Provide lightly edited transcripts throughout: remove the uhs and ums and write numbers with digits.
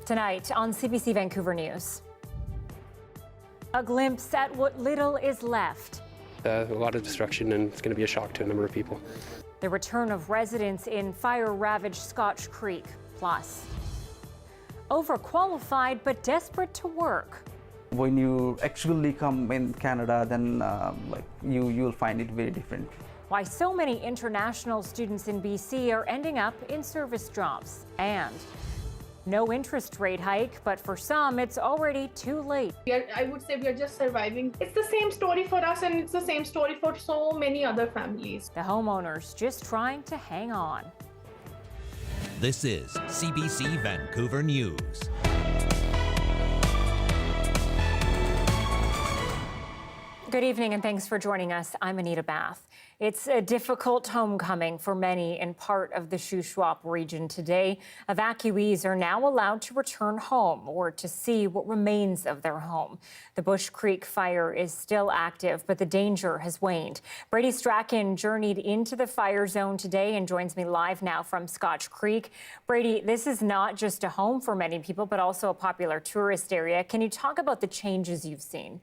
Tonight on CBC Vancouver News. A glimpse at what little is left. A lot of destruction, and it's going to be a shock to a number of people. The return of residents in fire-ravaged Scotch Creek. Plus, overqualified but desperate to work. When you actually come in Canada, then you'll find it very different. Why so many international students in BC are ending up in service jobs. And no interest rate hike, but for some, it's already too late. I would say we are just surviving. It's the same story for us, and it's the same story for so many other families. The homeowners just trying to hang on. This is CBC Vancouver News. Good evening and thanks for joining us. I'm Anita Bathe. It's a difficult homecoming for many in part of the Shuswap region today. Evacuees are now allowed to return home or to see what remains of their home. The Bush Creek fire is still active, but the danger has waned. Brady Strachan journeyed into the fire zone today and joins me live now from Scotch Creek. Brady, this is not just a home for many people, but also a popular tourist area. Can you talk about the changes you've seen?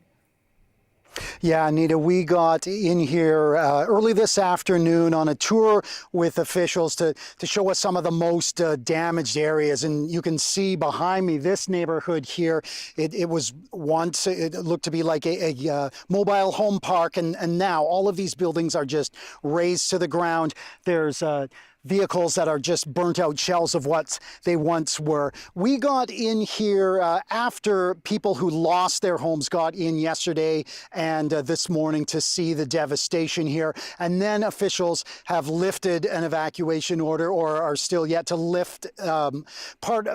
Yeah, Anita, we got in here early this afternoon on a tour with officials to show us some of the most damaged areas. And you can see behind me this neighborhood here. It was once, it looked to be like a mobile home park. And now all of these buildings are just razed to the ground. There's vehicles that are just burnt out shells of what they once were. We got in here after people who lost their homes got in yesterday and this morning to see the devastation here. And then officials have lifted an evacuation order, or are still yet to lift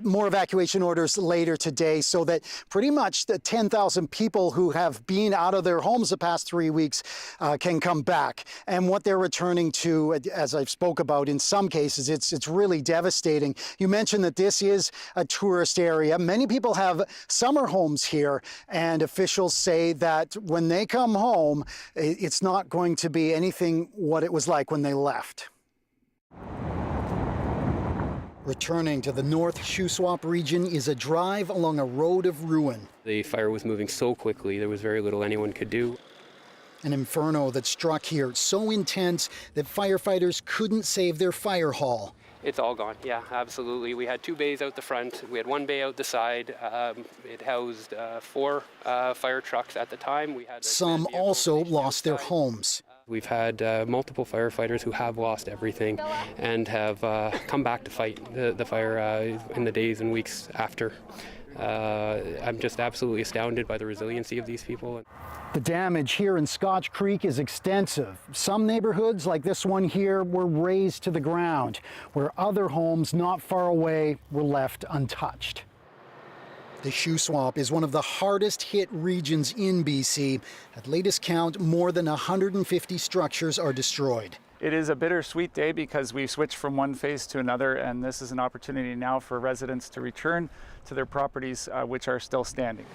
more evacuation orders later today, so that pretty much the 10,000 people who have been out of their homes the past 3 weeks can come back. And what they're returning to, as I've spoke about, in some cases, it's really devastating. You mentioned that this is a tourist area. Many people have summer homes here, and officials say that when they come home, it's not going to be anything what it was like when they left. Returning to the North Shuswap region is a drive along a road of ruin. The fire was moving so quickly, there was very little anyone could do. An inferno that struck here so intense that firefighters couldn't save their fire hall. It's all gone, yeah, absolutely. We had 2 bays out the front, we had 1 bay out the side. It housed 4 fire trucks at the time. We had some also lost their homes. We've had multiple firefighters who have lost everything and have come back to fight the fire in the days and weeks after. I'm just absolutely astounded by the resiliency of these people. The damage here in Scotch Creek is extensive. Some neighborhoods, like this one here, were razed to the ground, where other homes not far away were left untouched. The Shuswap is one of the hardest hit regions in BC. At latest count, more than 150 structures are destroyed. It is a bittersweet day because we've switched from one phase to another, and this is an opportunity now for residents to return to their properties, which are still standing.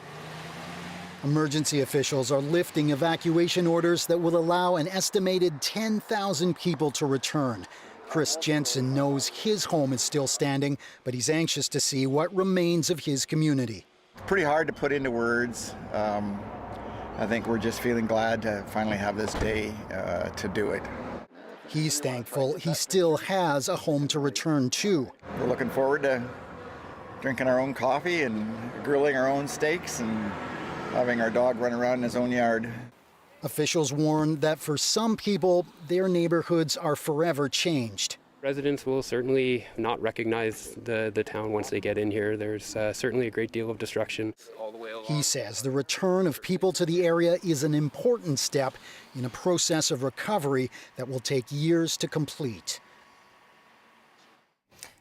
Emergency officials are lifting evacuation orders that will allow an estimated 10,000 people to return. Chris Jensen knows his home is still standing, but he's anxious to see what remains of his community. Pretty hard to put into words. I think we're just feeling glad to finally have this day to do it. He's thankful he still has a home to return to. We're looking forward to drinking our own coffee and grilling our own steaks and having our dog run around in his own yard. Officials warn that for some people, their neighborhoods are forever changed. Residents will certainly not recognize the town once they get in here. There's certainly a great deal of destruction. He says the return of people to the area is an important step in a process of recovery that will take years to complete.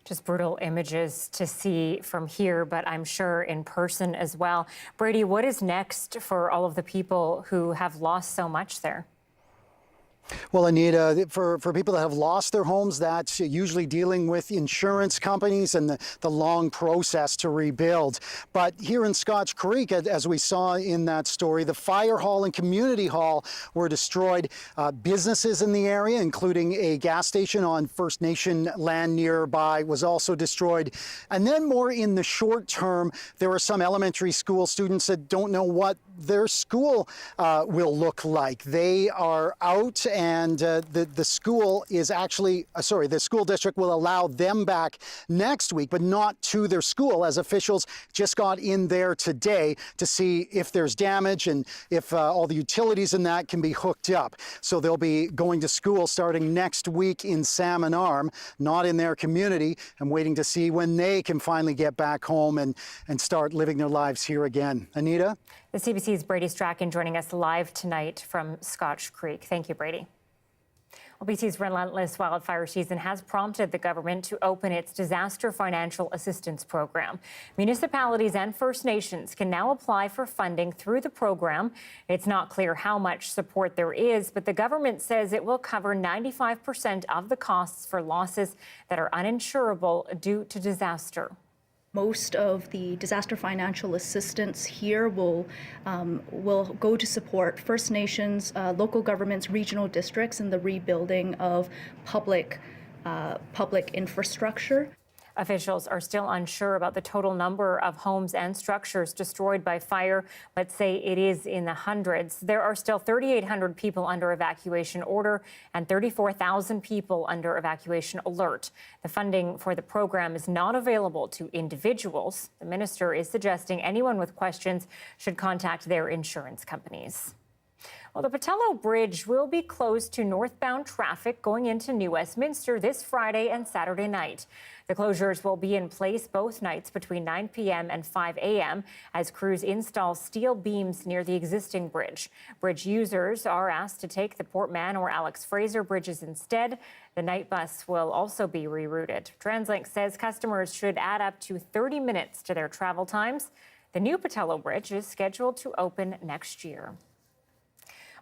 Just brutal images to see from here, but I'm sure in person as well. Brady, what is next for all of the people who have lost so much there? Well, Anita, for people that have lost their homes, that's usually dealing with insurance companies and the long process to rebuild. But here in Scotch Creek, as we saw in that story, the fire hall and community hall were destroyed. Businesses in the area, including a gas station on First Nation land nearby, was also destroyed. And then more in the short term, there are some elementary school students that don't know what their school will look like. They are out, and the school is actually, the school district will allow them back next week, but not to their school, as officials just got in there today to see if there's damage and if all the utilities in that can be hooked up. So they'll be going to school starting next week in Salmon Arm, not in their community, and waiting to see when they can finally get back home and start living their lives here again. Anita? The CBC's Brady Strachan joining us live tonight from Scotch Creek. Thank you, Brady. Well, BC's relentless wildfire season has prompted the government to open its Disaster Financial Assistance Program. Municipalities and First Nations can now apply for funding through the program. It's not clear how much support there is, but the government says it will cover 95% of the costs for losses that are uninsurable due to disaster. Most of the disaster financial assistance here will go to support First Nations, local governments, regional districts in the rebuilding of public infrastructure. Officials are still unsure about the total number of homes and structures destroyed by fire. Let's say it is in the hundreds. There are still 3,800 people under evacuation order and 34,000 people under evacuation alert. The funding for the program is not available to individuals. The minister is suggesting anyone with questions should contact their insurance companies. Well, the Patello Bridge will be closed to northbound traffic going into New Westminster this Friday and Saturday night. The closures will be in place both nights between 9 p.m. and 5 a.m. as crews install steel beams near the existing bridge. Bridge users are asked to take the Port Mann or Alex Fraser bridges instead. The night bus will also be rerouted. TransLink says customers should add up to 30 minutes to their travel times. The new Patello Bridge is scheduled to open next year.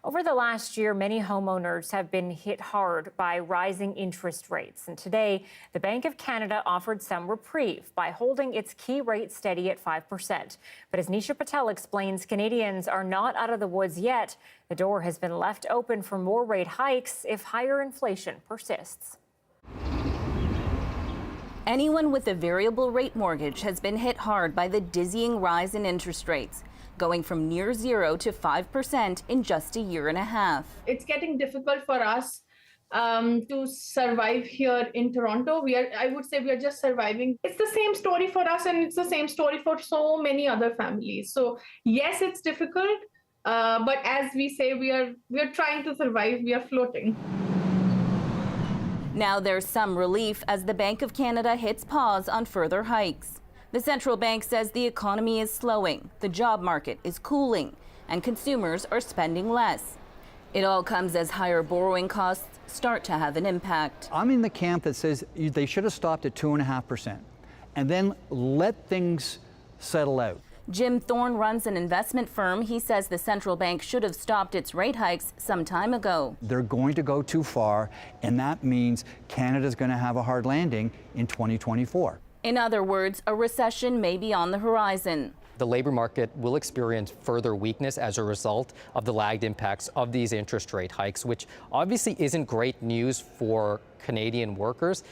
Over the last year, many homeowners have been hit hard by rising interest rates. And today, the Bank of Canada offered some reprieve by holding its key rate steady at 5%. But as Nisha Patel explains, Canadians are not out of the woods yet. The door has been left open for more rate hikes if higher inflation persists. Anyone with a variable rate mortgage has been hit hard by the dizzying rise in interest rates, going from near 0 to 5% in just a year and a half. It's getting difficult for us to survive here in Toronto. I would say we are just surviving. It's the same story for us, and it's the same story for so many other families. So yes, it's difficult, but as we say, we are trying to survive. We are floating. Now there's some relief as the Bank of Canada hits pause on further hikes. The central bank says the economy is slowing, the job market is cooling, and consumers are spending less. It all comes as higher borrowing costs start to have an impact. I'm in the camp that says they should have stopped at 2.5% and then let things settle out. Jim Thorne runs an investment firm. He says the central bank should have stopped its rate hikes some time ago. They're going to go too far, and that means Canada's going to have a hard landing in 2024. In other words, a recession may be on the horizon. The labor market will experience further weakness as a result of the lagged impacts of these interest rate hikes, which obviously isn't great news for Canadian workers.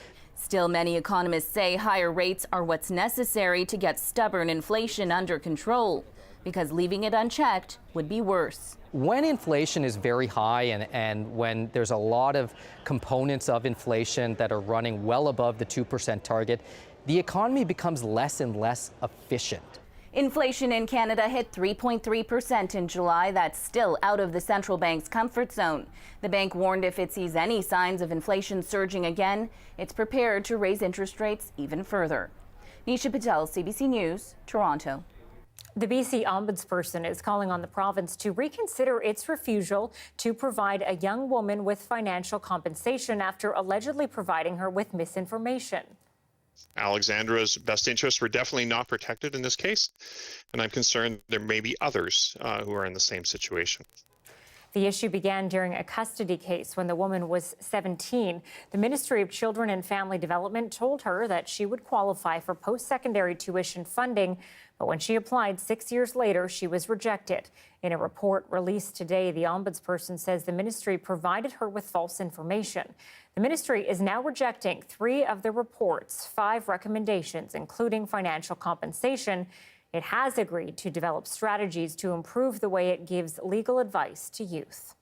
Still, many economists say higher rates are what's necessary to get stubborn inflation under control, because leaving it unchecked would be worse. When inflation is very high and when there's a lot of components of inflation that are running well above the 2% target, the economy becomes less and less efficient. Inflation in Canada hit 3.3% in July. That's still out of the central bank's comfort zone. The bank warned if it sees any signs of inflation surging again, it's prepared to raise interest rates even further. Nisha Patel, CBC News, Toronto. The BC Ombudsperson is calling on the province to reconsider its refusal to provide a young woman with financial compensation after allegedly providing her with misinformation. Alexandra's best interests were definitely not protected in this case, and I'm concerned there may be others who are in the same situation. The issue began during a custody case when the woman was 17. The Ministry of Children and Family Development told her that she would qualify for post-secondary tuition funding, but when she applied 6 years later, she was rejected. In a report released today, the ombudsperson says the ministry provided her with false information. The ministry is now rejecting 3 of the report's 5 recommendations, including financial compensation. It has agreed to develop strategies to improve the way it gives legal advice to youth.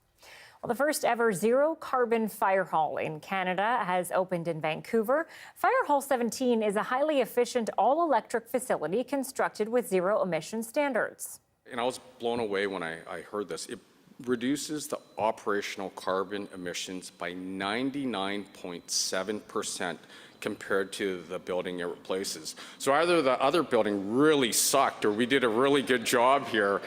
Well, the first ever zero-carbon fire hall in Canada has opened in Vancouver. Fire Hall 17 is a highly efficient, all-electric facility constructed with zero-emission standards. And I was blown away when I heard this. It reduces the operational carbon emissions by 99.7% compared to the building it replaces. So either the other building really sucked or we did a really good job here.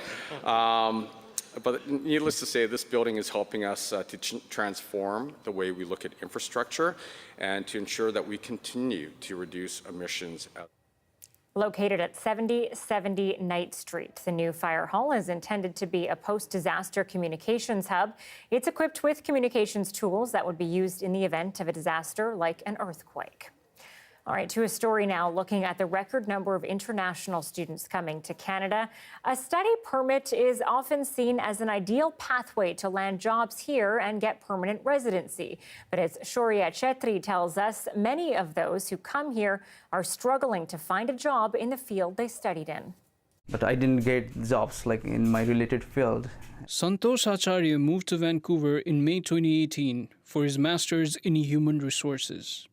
But needless to say, this building is helping us to transform the way we look at infrastructure and to ensure that we continue to reduce emissions. Located at 7070 Knight Street, the new fire hall is intended to be a post-disaster communications hub. It's equipped with communications tools that would be used in the event of a disaster like an earthquake. All right, to a story now looking at the record number of international students coming to Canada. A study permit is often seen as an ideal pathway to land jobs here and get permanent residency. But as Shoria Chetri tells us, many of those who come here are struggling to find a job in the field they studied in. But I didn't get jobs like in my related field. Santosh Acharya moved to Vancouver in May 2018 for his master's in human resources.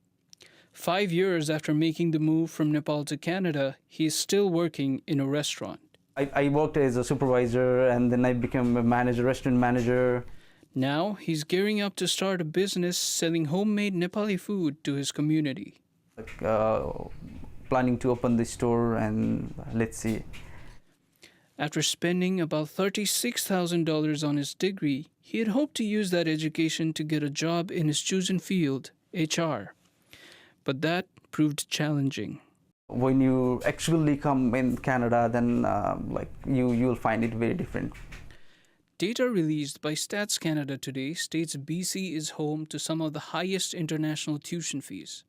5 years after making the move from Nepal to Canada, he is still working in a restaurant. I worked as a supervisor and then I became a manager, restaurant manager. Now he's gearing up to start a business selling homemade Nepali food to his community. Planning to open the store and let's see. After spending about $36,000 on his degree, he had hoped to use that education to get a job in his chosen field, HR. But that proved challenging. When you actually come in Canada, then you'll find it very different. Data released by Stats Canada today states BC is home to some of the highest international tuition fees.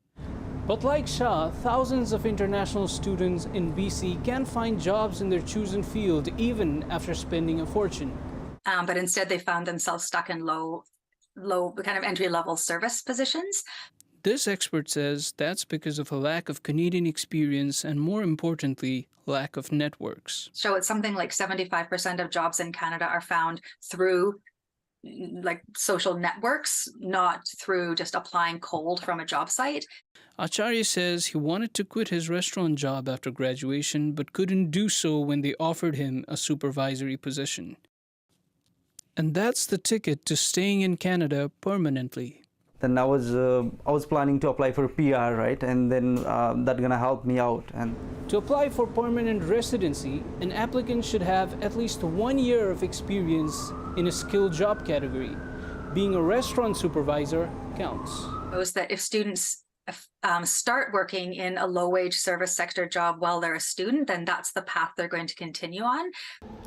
But like Shah, thousands of international students in BC can't find jobs in their chosen field even after spending a fortune. But instead they found themselves stuck in low kind of entry-level service positions. This expert says that's because of a lack of Canadian experience and, more importantly, lack of networks. So it's something like 75% of jobs in Canada are found through like social networks, not through just applying cold from a job site. Acharya says he wanted to quit his restaurant job after graduation, but couldn't do so when they offered him a supervisory position. And that's the ticket to staying in Canada permanently. Then I was planning to apply for PR, right? And then that's gonna help me out. And to apply for permanent residency, an applicant should have at least 1 year of experience in a skilled job category. Being a restaurant supervisor counts. Shows that if students start working in a low-wage service sector job while they're a student, then that's the path they're going to continue on.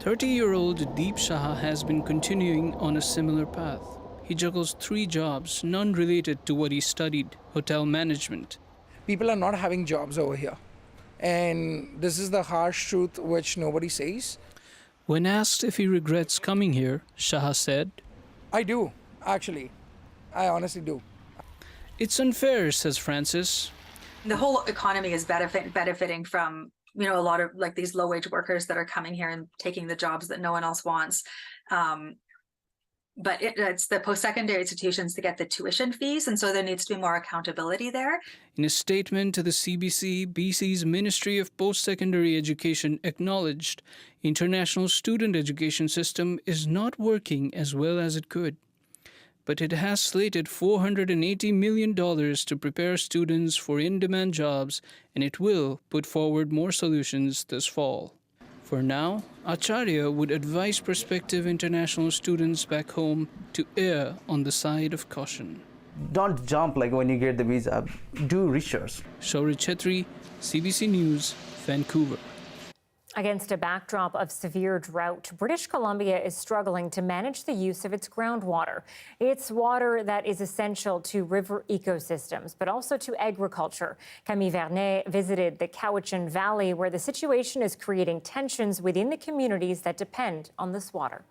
30-year-old Deep Shah has been continuing on a similar path. He juggles 3 jobs, none related to what he studied, hotel management. People are not having jobs over here. And this is the harsh truth which nobody says. When asked if he regrets coming here, Shah said, I do, actually. I honestly do. It's unfair, says Francis. The whole economy is benefiting from, a lot of like these low-wage workers that are coming here and taking the jobs that no one else wants. But it's the post-secondary institutions that get the tuition fees, and so there needs to be more accountability there. In a statement to the CBC, BC's Ministry of Post-Secondary Education acknowledged international student education system is not working as well as it could. But it has slated $480 million to prepare students for in-demand jobs, and it will put forward more solutions this fall. For now, Acharya would advise prospective international students back home to err on the side of caution. Don't jump like when you get the visa. Do research. Shoria Chetri, CBC News, Vancouver. Against a backdrop of severe drought, British Columbia is struggling to manage the use of its groundwater. It's water that is essential to river ecosystems, but also to agriculture. Camille Vernet visited the Cowichan Valley, where the situation is creating tensions within the communities that depend on this water.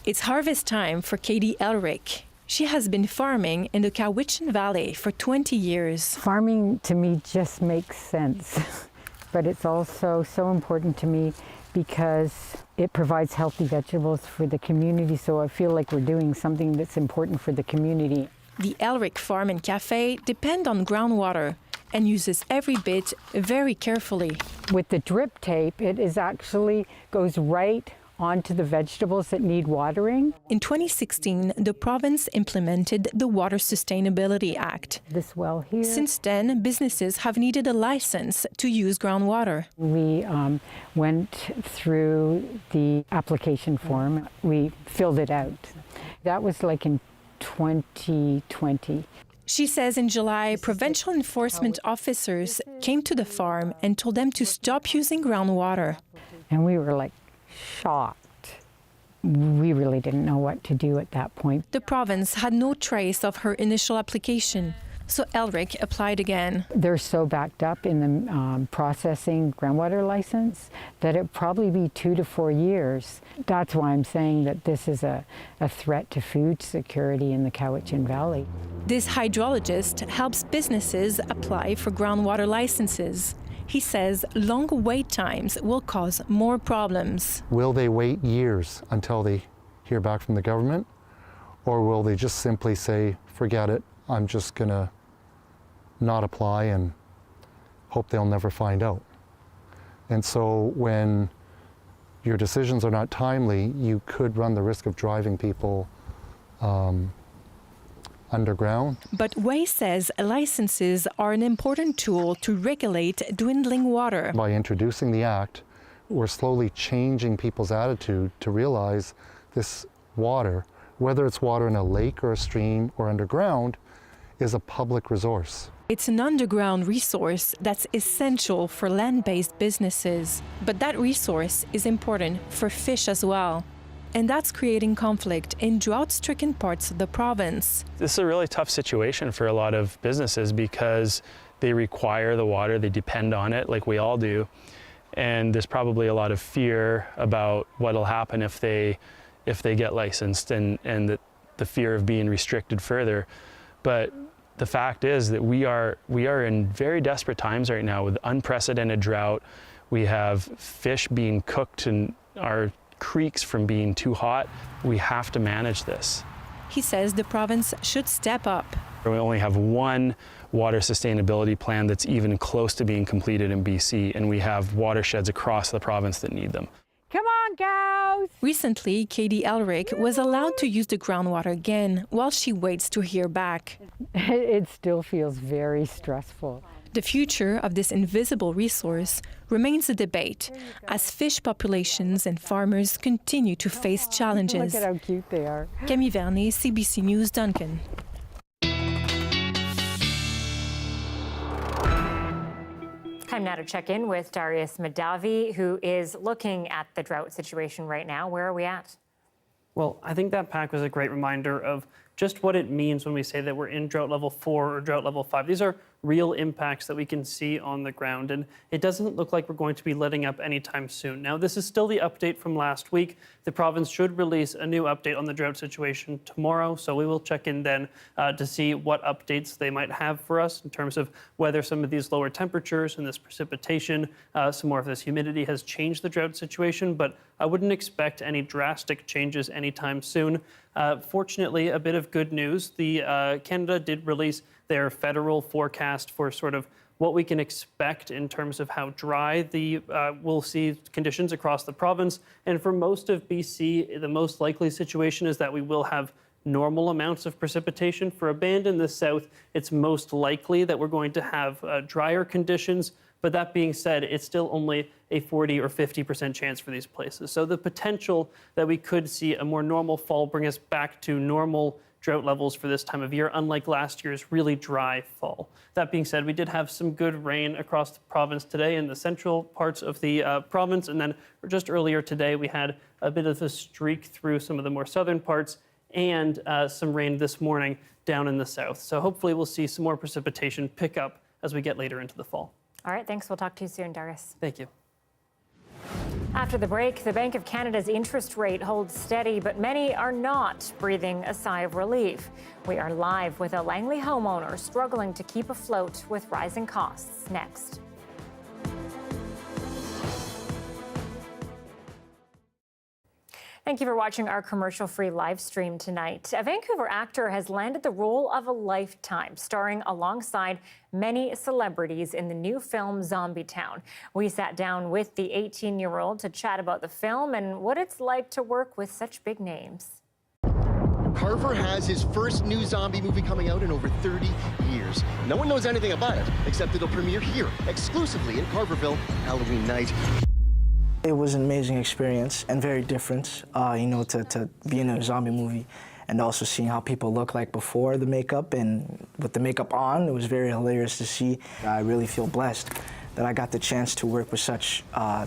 It's harvest time for Katie Elric. She has been farming in the Cowichan Valley for 20 years. Farming to me just makes sense. But it's also so important to me because it provides healthy vegetables for the community, so I feel like we're doing something that's important for the community. The Elric Farm and Cafe depend on groundwater and uses every bit very carefully. With the drip tape, it is actually goes right onto the vegetables that need watering. In 2016, the province implemented the Water Sustainability Act. This well here. Since then, businesses have needed a license to use groundwater. We went through the application form. We filled it out. That was like in 2020. She says in July, provincial enforcement officers came to the farm and told them to stop using groundwater. And we were like, shocked. We really didn't know what to do at that point. The province had no trace of her initial application, so Elric applied again. They're so backed up in the processing groundwater license that it'd probably be 2 to 4 years. That's why I'm saying that this is a threat to food security in the Cowichan Valley. This hydrologist helps businesses apply for groundwater licenses. He says long wait times will cause more problems. Will they wait years until they hear back from the government? Or will they just simply say, forget it, I'm just gonna not apply and hope they'll never find out? And so when your decisions are not timely, you could run the risk of driving people underground. But Way says licenses are an important tool to regulate dwindling water. By introducing the Act, we're slowly changing people's attitude to realize this water, whether it's water in a lake or a stream or underground, is a public resource. It's an underground resource that's essential for land-based businesses. But that resource is important for fish as well. And that's creating conflict in drought-stricken parts of the province. This is a really tough situation for a lot of businesses because they require the water, they depend on it like we all do. And there's probably a lot of fear about what'll happen if they get licensed and the fear of being restricted further. But the fact is that we are in very desperate times right now with unprecedented drought. We have fish being cooked in our creeks from being too hot. We have to manage this. He says the province should step up. We only have one water sustainability plan that's even close to being completed in BC, and we have watersheds across the province that need them. Come on, cows! Recently, Katie Elric was allowed to use the groundwater again while she waits to hear back. It still feels very stressful. The future of this invisible resource remains a debate as fish populations and farmers continue to face challenges. Look at how cute they are. Camille Vernet, CBC News, Duncan. Time now to check in with Darius Madavi, who is looking at the drought situation right now. Where are we at? Well, I think that pack was a great reminder of just what it means when we say that we're in drought level 4 or drought level 5. These are real impacts that we can see on the ground, and it doesn't look like we're going to be letting up anytime soon. Now, this is still the update from last week. The province should release a new update on the drought situation tomorrow, so we will check in then to see what updates they might have for us in terms of whether some of these lower temperatures and this precipitation, some more of this humidity has changed the drought situation, but I wouldn't expect any drastic changes anytime soon. Fortunately, a bit of good news. Canada did release their federal forecast for sort of what we can expect in terms of how dry we'll see conditions across the province. And for most of BC, the most likely situation is that we will have normal amounts of precipitation. For a band in the south, it's most likely that we're going to have drier conditions, But that being said, it's still only a 40 or 50% chance for these places. So the potential that we could see a more normal fall bring us back to normal drought levels for this time of year, unlike last year's really dry fall. That being said, we did have some good rain across the province today in the central parts of the province, and then just earlier today we had a bit of a streak through some of the more southern parts and some rain this morning down in the south. So hopefully we'll see some more precipitation pick up as we get later into the fall. All right, thanks. We'll talk to you soon, Darius. Thank you. After the break, the Bank of Canada's interest rate holds steady, but many are not breathing a sigh of relief. We are live with a Langley homeowner struggling to keep afloat with rising costs. Next. Thank you for watching our commercial-free live stream tonight. A Vancouver actor has landed the role of a lifetime, starring alongside many celebrities in the new film Zombie Town. We sat down with the 18-year-old to chat about the film and what it's like to work with such big names. Carver has his first new zombie movie coming out in over 30 years. No one knows anything about it, except it'll premiere here, exclusively in Carverville, Halloween night. It was an amazing experience and very different, to be in a zombie movie and also seeing how people look like before the makeup and with the makeup on. It was very hilarious to see. I really feel blessed that I got the chance to work with such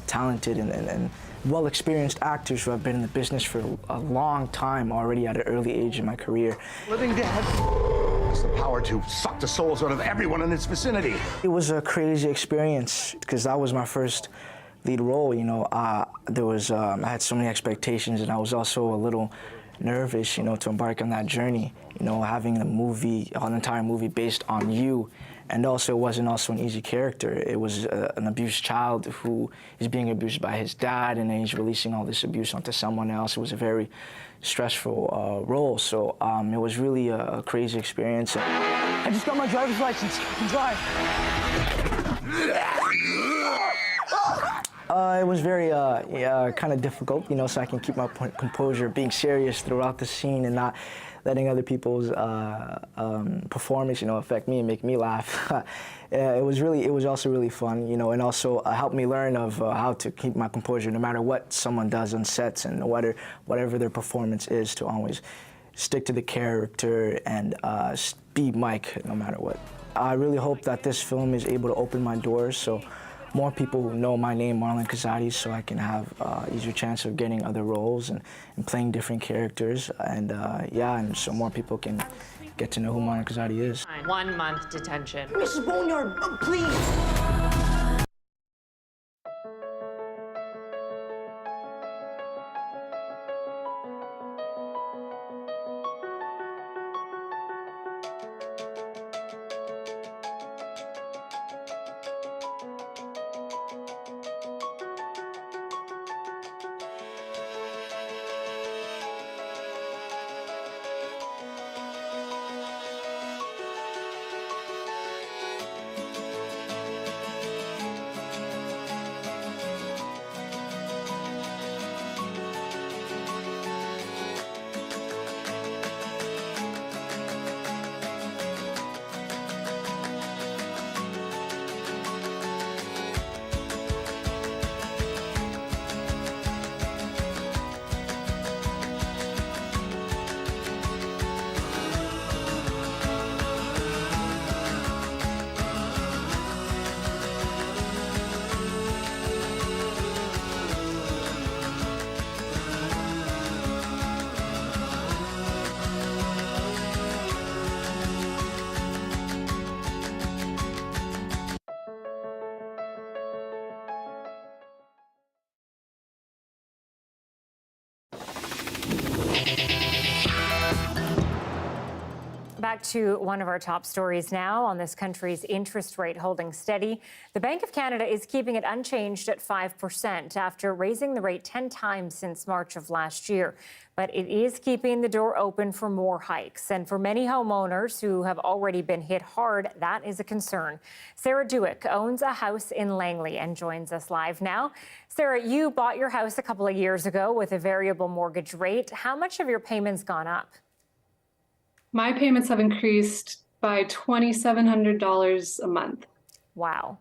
talented and well-experienced actors who have been in the business for a long time already at an early age in my career. Living Dead has the power to suck the souls out of everyone in its vicinity. It was a crazy experience because that was my first lead role. I had so many expectations, and I was also a little nervous, to embark on that journey. Having an entire movie based on you, and also it wasn't also an easy character. It was an abused child who is being abused by his dad, and then he's releasing all this abuse onto someone else. It was a very stressful role, so it was really a crazy experience. I just got my driver's license. I can drive. It was very kind of difficult, so I can keep my composure, being serious throughout the scene and not letting other people's performance, affect me and make me laugh. It was also really fun, and also helped me learn of how to keep my composure no matter what someone does on sets and whatever their performance is, to always stick to the character and be Mike no matter what. I really hope that this film is able to open my doors so more people know my name, Marlon Kazadi, so I can have easier chance of getting other roles and playing different characters, and and so more people can get to know who Marlon Kazadi is. 1 month detention. Mrs. Boneyard, please. Back to one of our top stories now. On this country's interest rate holding steady, the Bank of Canada is keeping it unchanged at 5% after raising the rate 10 times since March of last year. But it is keeping the door open for more hikes. And for many homeowners who have already been hit hard, that is a concern. Sarah Dewick owns a house in Langley and joins us live now. Sarah, you bought your house a couple of years ago with a variable mortgage rate. How much have your payments gone up? My payments have increased by $2,700 a month. Wow.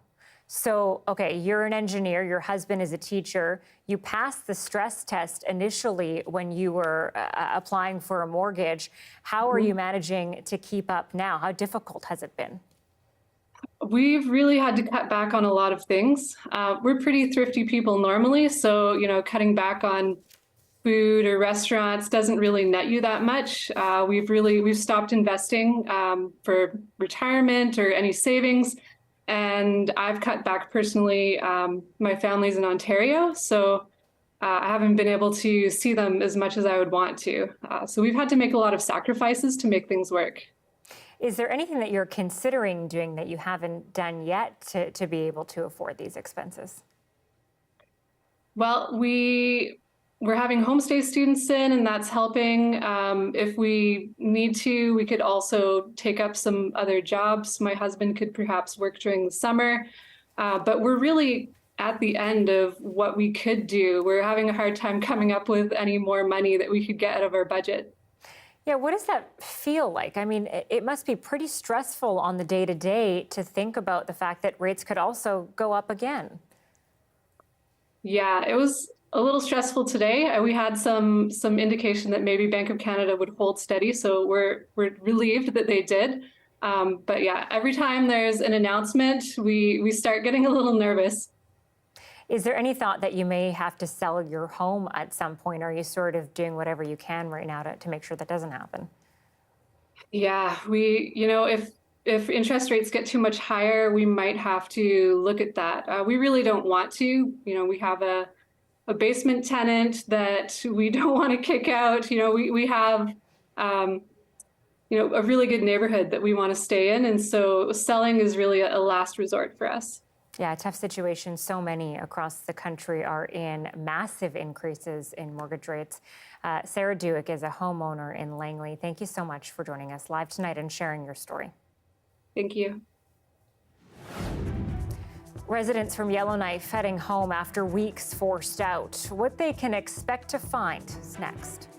So, okay, you're an engineer, your husband is a teacher. You passed the stress test initially when you were applying for a mortgage. How are you managing to keep up now? How difficult has it been? We've really had to cut back on a lot of things. We're pretty thrifty people normally, so cutting back on food or restaurants doesn't really net you that much. We've stopped investing for retirement or any savings. And I've cut back personally. My family's in Ontario, so I haven't been able to see them as much as I would want to. So we've had to make a lot of sacrifices to make things work. Is there anything that you're considering doing that you haven't done yet to be able to afford these expenses? Well, we're having homestay students in, and that's helping. If we need to, we could also take up some other jobs. My husband could perhaps work during the summer, but we're really at the end of what we could do. We're having a hard time coming up with any more money that we could get out of our budget. Yeah, what does that feel like? I mean, it must be pretty stressful on the day-to-day to think about the fact that rates could also go up again. Yeah, it was a little stressful today. We had some indication that maybe Bank of Canada would hold steady, so we're relieved that they did. But yeah, every time there's an announcement, we start getting a little nervous. Is there any thought that you may have to sell your home at some point? Or are you sort of doing whatever you can right now to make sure that doesn't happen? Yeah, if interest rates get too much higher, we might have to look at that. We really don't want to. We have a basement tenant that we don't want to kick out. We have a really good neighborhood that we want to stay in, and so selling is really a last resort for us. Yeah, tough situation. So many across the country are in massive increases in mortgage rates. Sarah Dewick is a homeowner in Langley. Thank you so much for joining us live tonight and sharing your story. Thank you. Residents from Yellowknife heading home after weeks forced out. What they can expect to find is next.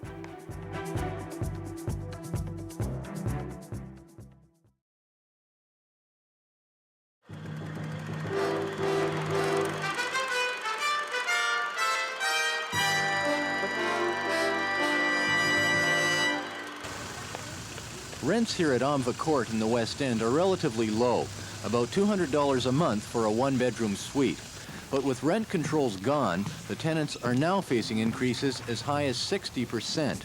Rents here at Omva Court in the West End are relatively low, about $200 a month for a one-bedroom suite. But with rent controls gone, the tenants are now facing increases as high as 60%.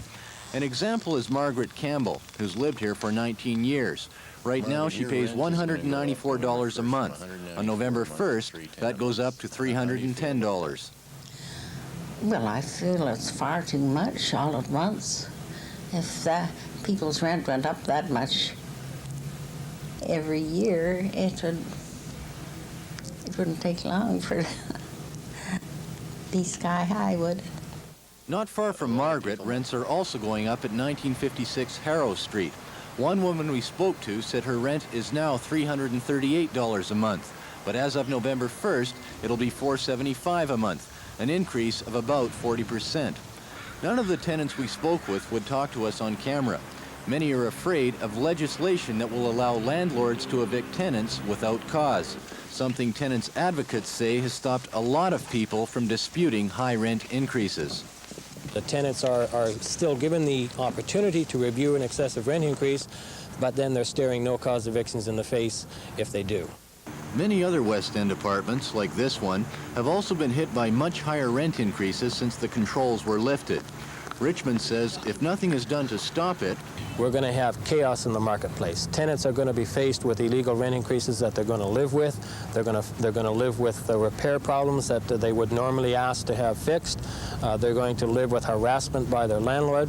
An example is Margaret Campbell, who's lived here for 19 years. Right now, she pays $194 a month. On November 1st, that goes up to $310. Well, I feel it's far too much all at once. If people's rent went up that much every year, it wouldn't take long for it to be sky high, would it? Not far from Margaret, rents are also going up at 1956 Harrow Street. One woman we spoke to said her rent is now $338 a month, but as of November 1st, it'll be $475 a month, an increase of about 40%. None of the tenants we spoke with would talk to us on camera. Many are afraid of legislation that will allow landlords to evict tenants without cause, something tenants advocates say has stopped a lot of people from disputing high rent increases. The tenants are still given the opportunity to review an excessive rent increase, but then they're staring no-cause evictions in the face if they do. Many other West End apartments, like this one, have also been hit by much higher rent increases since the controls were lifted. Richmond says if nothing is done to stop it, we're going to have chaos in the marketplace. Tenants are going to be faced with illegal rent increases that they're going to live with. They're going to live with the repair problems that they would normally ask to have fixed. They're going to live with harassment by their landlord.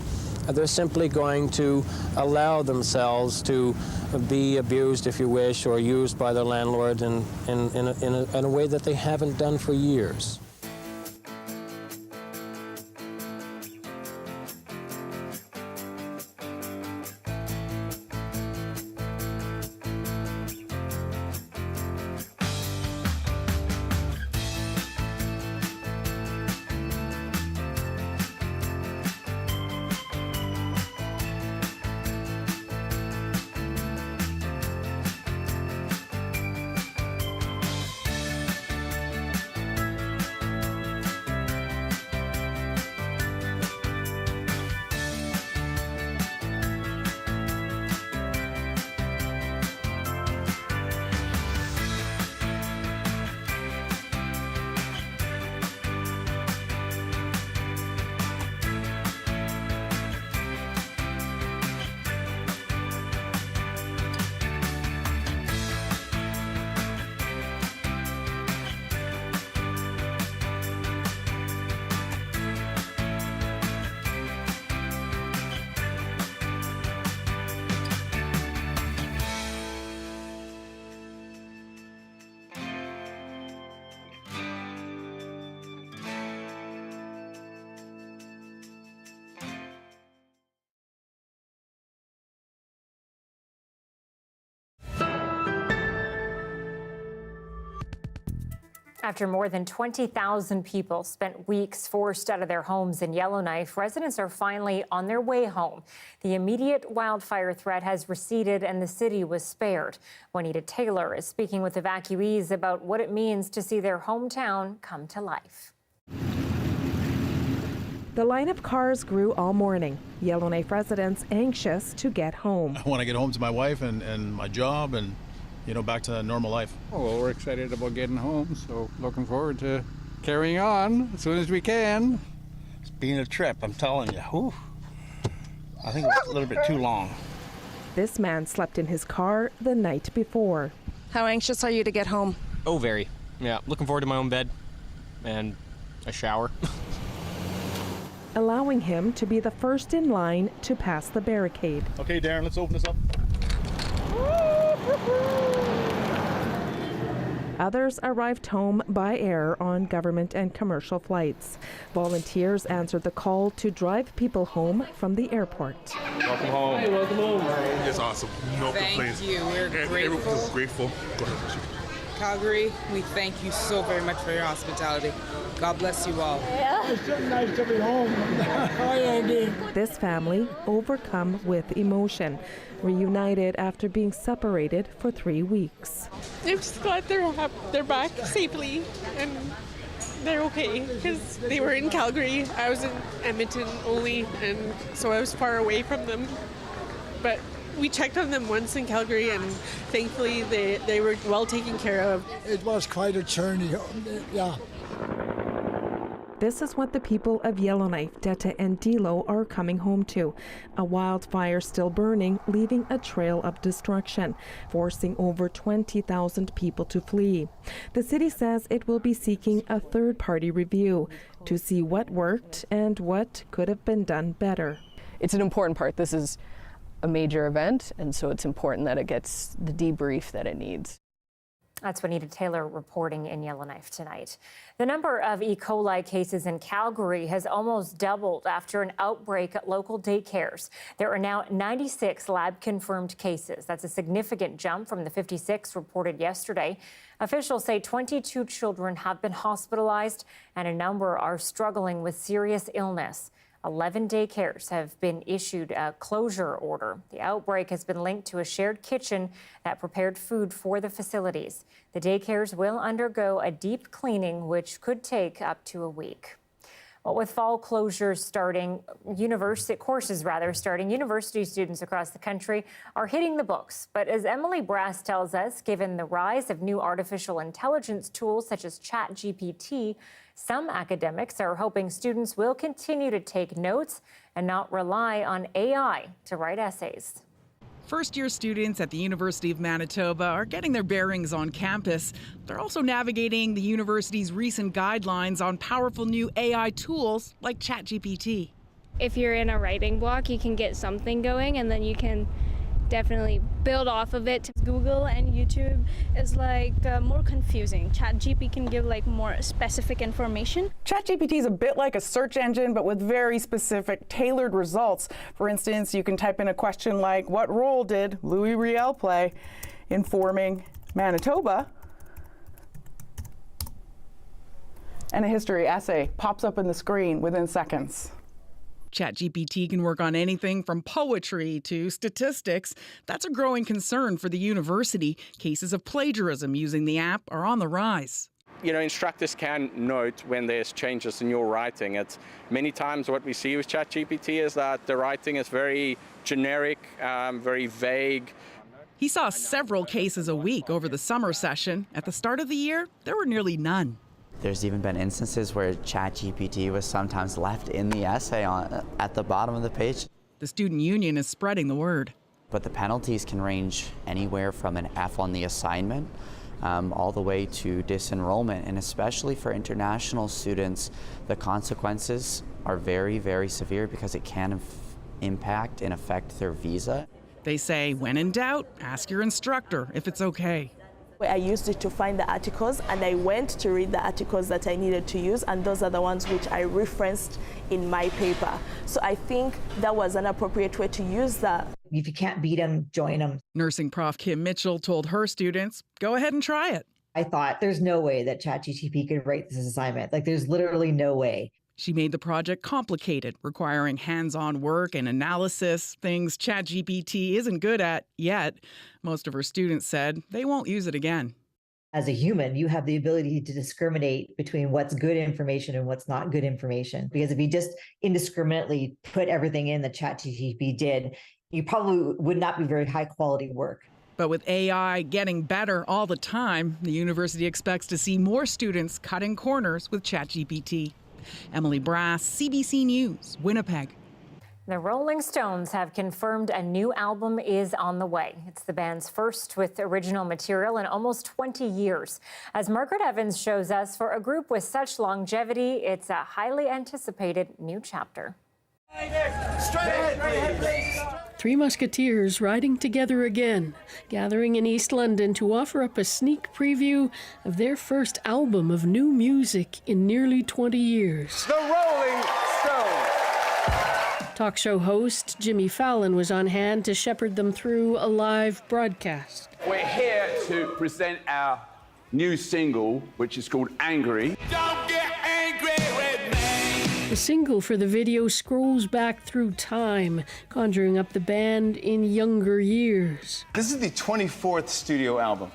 They're simply going to allow themselves to be abused, if you wish, or used by their landlord in a way that they haven't done for years. After more than 20,000 people spent weeks forced out of their homes in Yellowknife, residents are finally on their way home. The immediate wildfire threat has receded and the city was spared. Anita Taylor is speaking with evacuees about what it means to see their hometown come to life. The line of cars grew all morning. Yellowknife residents anxious to get home. I want to get home to my wife and my job and, back to normal life. Oh, well, we're excited about getting home, so looking forward to carrying on as soon as we can. It's been a trip, I'm telling you. Whew. I think it was a little bit too long. This man slept in his car the night before. How anxious are you to get home? Oh, very. Yeah, looking forward to my own bed and a shower. Allowing him to be the first in line to pass the barricade. Okay, Darren, let's open this up. Others arrived home by air on government and commercial flights. Volunteers answered the call to drive people home from the airport. Welcome home. Hey, welcome home. It's awesome. No complaints. Thank you. We're grateful. Everyone's grateful. Go ahead. Calgary, we thank you so very much for your hospitality. God bless you all. It's so nice to be home. This family overcome with emotion, reunited after being separated for 3 weeks. I'm just glad they're back safely and they're okay because they were in Calgary. I was in Edmonton only, and so I was far away from them. But we checked on them once in Calgary, and thankfully they were well taken care of. It was quite a journey, yeah. This is what the people of Yellowknife, Detta, and Dilo are coming home to. A wildfire still burning, leaving a trail of destruction, forcing over 20,000 people to flee. The city says it will be seeking a third-party review to see what worked and what could have been done better. It's an important part. This is a major event, and so it's important that it gets the debrief that it needs. That's Anita Taylor reporting in Yellowknife tonight. The number of E. coli cases in Calgary has almost doubled after an outbreak at local daycares. There are now 96 lab-confirmed cases. That's a significant jump from the 56 reported yesterday. Officials say 22 children have been hospitalized and a number are struggling with serious illness. 11 daycares have been issued a closure order. The outbreak has been linked to a shared kitchen that prepared food for the facilities. The daycares will undergo a deep cleaning, which could take up to a week. Well, with fall closures starting, university students across the country are hitting the books. But as Emily Brass tells us, given the rise of new artificial intelligence tools such as ChatGPT, some academics are hoping students will continue to take notes and not rely on AI to write essays. First-year students at the University of Manitoba are getting their bearings on campus. They're also navigating the university's recent guidelines on powerful new AI tools like ChatGPT. If you're in a writing block, you can get something going and then you can definitely build off of it. Google and YouTube is more confusing. ChatGPT can give more specific information. ChatGPT is a bit like a search engine, but with very specific, tailored results. For instance, you can type in a question like, what role did Louis Riel play in forming Manitoba? And a history essay pops up in the screen within seconds. ChatGPT can work on anything from poetry to statistics. That's a growing concern for the university. Cases of plagiarism using the app are on the rise. Instructors can note when there's changes in your writing. It's many times what we see with ChatGPT is that the writing is very generic, very vague. He saw several cases a week over the summer session. At the start of the year, there were nearly none. There's even been instances where ChatGPT was sometimes left in the essay at the bottom of the page. The student union is spreading the word. But the penalties can range anywhere from an F on the assignment all the way to disenrollment. And especially for international students, the consequences are very, very severe because it can impact and affect their visa. They say, when in doubt, ask your instructor if it's okay. I used it to find the articles, and I went to read the articles that I needed to use, and those are the ones which I referenced in my paper. So I think that was an appropriate way to use that. If you can't beat them, join them. Nursing prof Kim Mitchell told her students, go ahead and try it. I thought, there's no way that ChatGPT could write this assignment. Like, there's literally no way. She made the project complicated, requiring hands-on work and analysis, things ChatGPT isn't good at yet. Most of her students said they won't use it again. As a human, you have the ability to discriminate between what's good information and what's not good information. Because if you just indiscriminately put everything in that ChatGPT did, you probably would not be very high quality work. But with AI getting better all the time, the university expects to see more students cutting corners with ChatGPT. Emily Brass, CBC News, Winnipeg. The Rolling Stones have confirmed a new album is on the way. It's the band's first with original material in almost 20 years. As Margaret Evans shows us, for a group with such longevity, it's a highly anticipated new chapter. Three musketeers riding together again, gathering in East London to offer up a sneak preview of their first album of new music in nearly 20 years. The Rolling Stones. Talk show host Jimmy Fallon was on hand to shepherd them through a live broadcast. We're here to present our new single, which is called Angry. Don't get angry with me. The single for the video scrolls back through time, conjuring up the band in younger years. This is the 24th studio album.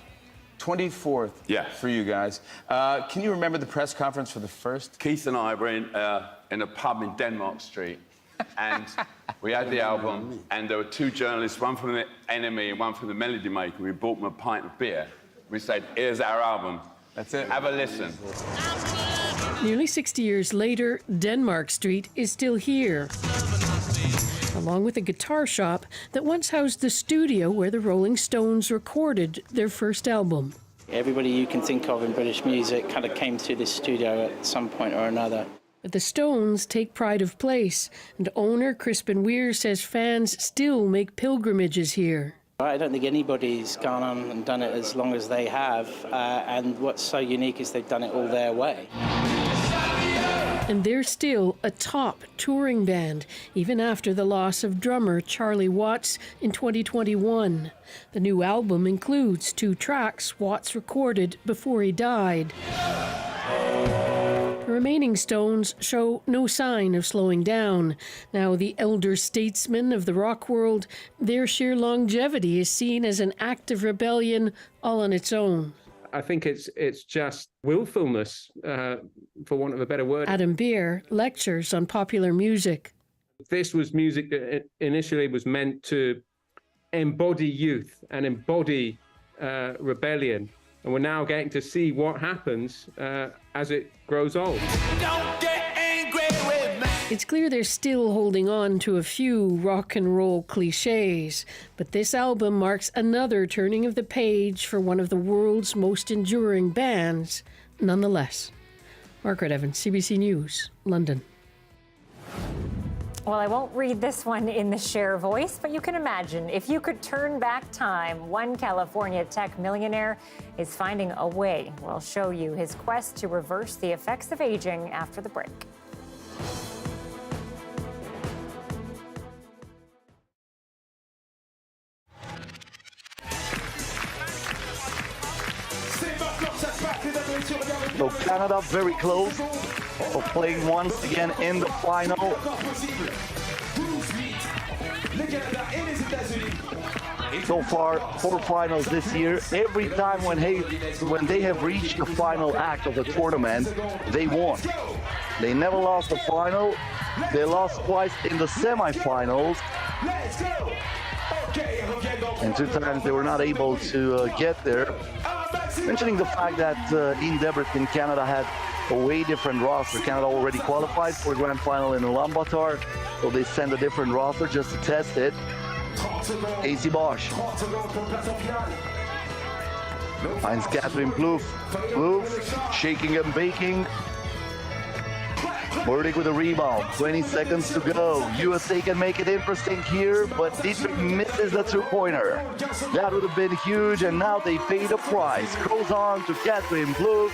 24th for you guys. Can you remember the press conference for the first? Keith and I were in a pub in Denmark Street, and we had the album, and there were two journalists, one from the NME and one from the Melody Maker. We bought them a pint of beer. We said, here's our album. That's it. Have a listen. Nearly 60 years later, Denmark Street is still here, along with a guitar shop that once housed the studio where the Rolling Stones recorded their first album. Everybody you can think of in British music kind of came to this studio at some point or another. But the Stones take pride of place, and owner Crispin Weir says fans still make pilgrimages here. I don't think anybody's gone on and done it as long as they have, and what's so unique is they've done it all their way. And they're still a top touring band, even after the loss of drummer Charlie Watts in 2021. The new album includes 2 tracks Watts recorded before he died. The remaining Stones show no sign of slowing down. Now the elder statesmen of the rock world, their sheer longevity is seen as an act of rebellion all on its own. I think it's just willfulness, for want of a better word. Adam Beer lectures on popular music. This was music that initially was meant to embody youth and embody rebellion. And we're now getting to see what happens as it grows old. Don't get angry with me. It's clear they're still holding on to a few rock and roll cliches, but this album marks another turning of the page for one of the world's most enduring bands, nonetheless. Margaret Evans, CBC News, London. Well, I won't read this one in the Cher voice, but you can imagine if you could turn back time, one California tech millionaire is finding a way. We'll show you his quest to reverse the effects of aging after the break. So Canada very close of playing once again in the final. So far, 4 finals this year. Every time when they have reached the final act of the tournament, they won. They never lost the final. They lost twice in the semifinals. And 2 times they were not able to get there. Mentioning the fact that in Debrecen, Canada had a way different roster. Canada already qualified for the grand final in Ulaanbaatar, so they sent a different roster just to test it. AC Bosch. Finds Catherine Plouffe. Plouffe shaking and baking. Burdick with a rebound. 20 seconds to go. USA can make it interesting here, but Dietrich misses the 2-pointer. That would have been huge, and now they pay the price. Goes on to Catherine Plouffe.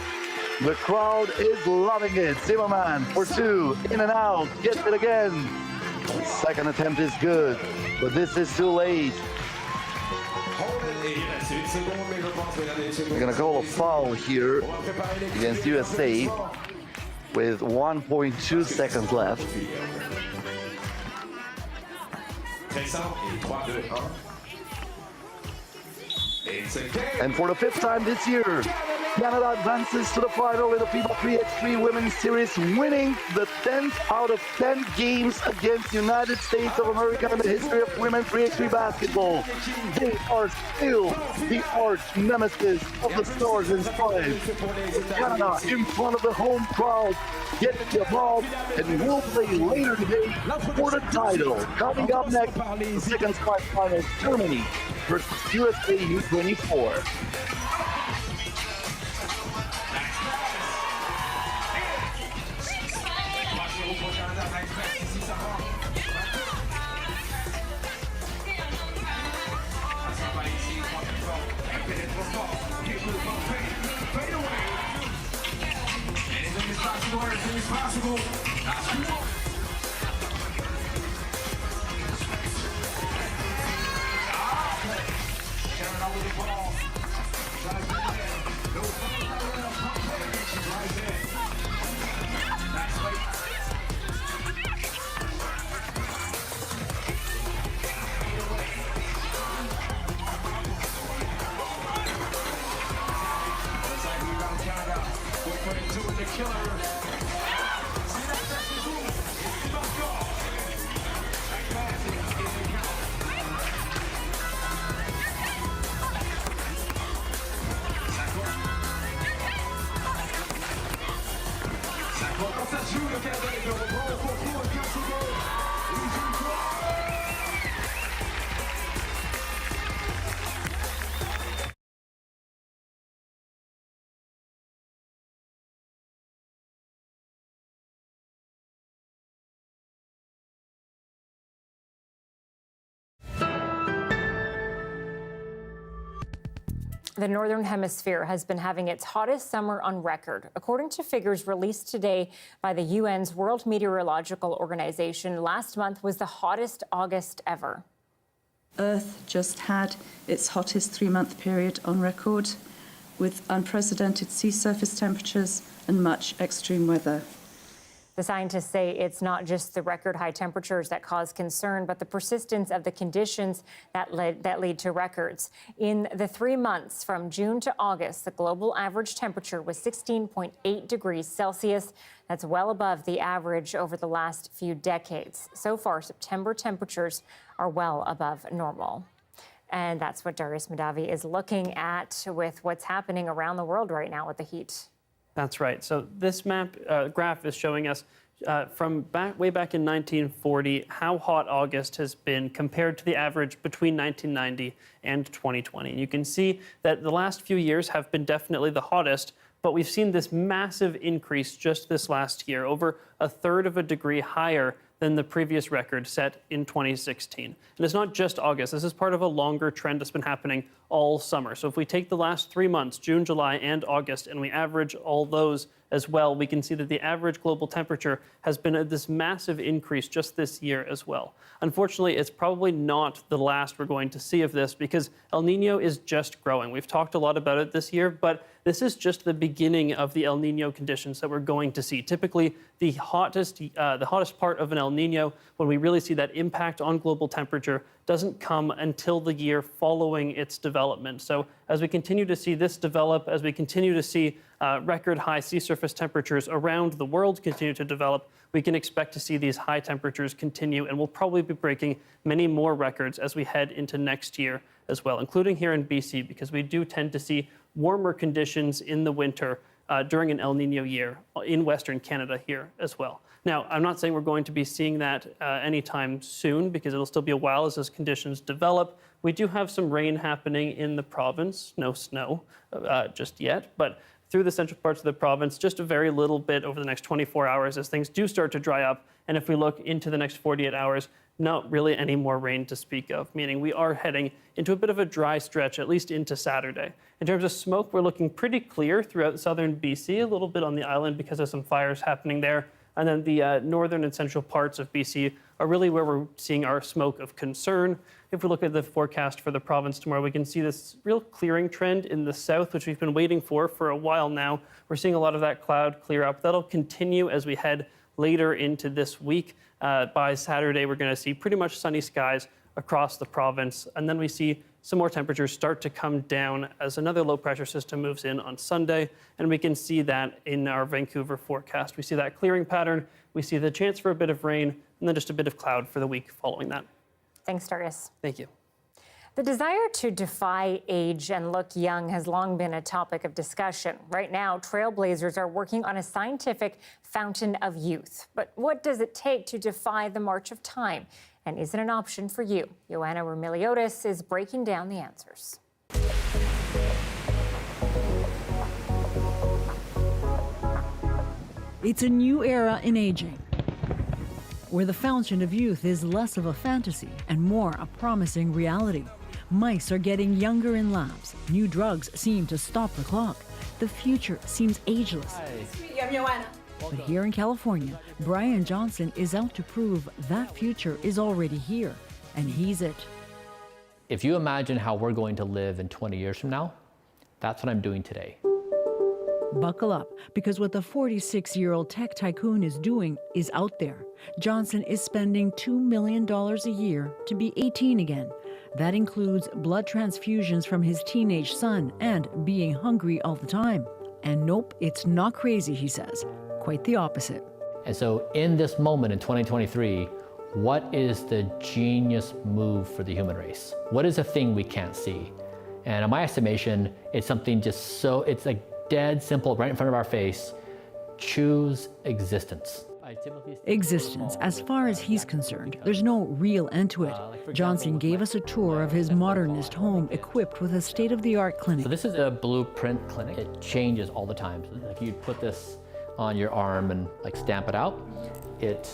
The crowd is loving it. Zimmerman for 2. In and out. Gets it again. Second attempt is good, but this is too late. They're going to call a foul here against USA with 1.2 seconds left. And for the 5th time this year, Canada advances to the final in the FIBA 3x3 Women's Series, winning the 10th out of 10 games against United States of America in the history of women's 3x3 basketball. They are still the arch nemesis of the Stars and Stripes. Canada in front of the home crowd gets involved and will play later today for the title. Coming up next, the second spot final, Germany versus USA U24. The Northern Hemisphere has been having its hottest summer on record. According to figures released today by the UN's World Meteorological Organization, last month was the hottest August ever. Earth just had its hottest 3-month period on record, with unprecedented sea surface temperatures and much extreme weather. The scientists say it's not just the record high temperatures that cause concern, but the persistence of the conditions that lead to records. In the 3 months from June to August, the global average temperature was 16.8 degrees Celsius. That's well above the average over the last few decades. So far, September temperatures are well above normal. And that's what Darius Mahdavi is looking at with what's happening around the world right now with the heat. That's right. So this graph is showing us from way back in 1940 how hot August has been compared to the average between 1990 and 2020. And you can see that the last few years have been definitely the hottest, but we've seen this massive increase just this last year, over 1/3 of a degree higher than the previous record set in 2016. And it's not just August. This is part of a longer trend that's been happening all summer. So if we take the last 3 months, June, July, and August, and we average all those as well, we can see that the average global temperature has been at this massive increase just this year as well. Unfortunately, it's probably not the last we're going to see of this, because El Nino is just growing. We've talked a lot about it this year, but this is just the beginning of the El Nino conditions that we're going to see. Typically, the hottest part of an El Nino, when we really see that impact on global temperature, doesn't come until the year following its development. So as we continue to see this develop, as we continue to see record high sea surface temperatures around the world continue to develop, we can expect to see these high temperatures continue, and we'll probably be breaking many more records as we head into next year as well, including here in BC, because we do tend to see warmer conditions in the winter during an El Nino year in Western Canada here as well. Now, I'm not saying we're going to be seeing that anytime soon, because it'll still be a while as those conditions develop. We do have some rain happening in the province, no snow just yet, but through the central parts of the province, just a very little bit over the next 24 hours as things do start to dry up. And if we look into the next 48 hours, not really any more rain to speak of, meaning we are heading into a bit of a dry stretch, at least into Saturday. In terms of smoke, we're looking pretty clear throughout southern BC, a little bit on the island because of some fires happening there. And then the northern and central parts of BC are really where we're seeing our smoke of concern. If we look at the forecast for the province tomorrow, we can see this real clearing trend in the south, which we've been waiting for a while now. We're seeing a lot of that cloud clear up. That'll continue as we head later into this week. By Saturday, we're going to see pretty much sunny skies across the province. And then we see some more temperatures start to come down as another low pressure system moves in on Sunday. And we can see that in our Vancouver forecast. We see that clearing pattern. We see the chance for a bit of rain and then just a bit of cloud for the week following that. Thanks, Darius. Thank you. The desire to defy age and look young has long been a topic of discussion. Right now, trailblazers are working on a scientific fountain of youth. But what does it take to defy the march of time? And is it an option for you? Joanna Remiliotis is breaking down the answers. It's a new era in aging, where the fountain of youth is less of a fantasy and more a promising reality. Mice are getting younger in labs. New drugs seem to stop the clock. The future seems ageless. I'm Joanna. But here in California, Brian Johnson is out to prove that future is already here, and he's it. If you imagine how we're going to live in 20 years from now, that's what I'm doing today. Buckle up, because what the 46-year-old tech tycoon is doing is out there. Johnson is spending $2 million a year to be 18 again. That includes blood transfusions from his teenage son and being hungry all the time. And nope, it's not crazy, he says. Quite the opposite. And so in this moment in 2023, what is the genius move for the human race? What is a thing we can't see? And in my estimation, it's something just so, it's like dead simple, right in front of our face. Choose existence. Existence, as far as he's concerned, there's no real end to it. Johnson gave us a tour of his modernist home equipped with a state-of-the-art clinic. So this is a blueprint clinic. It changes all the time. So like you'd put this on your arm and like stamp it out. It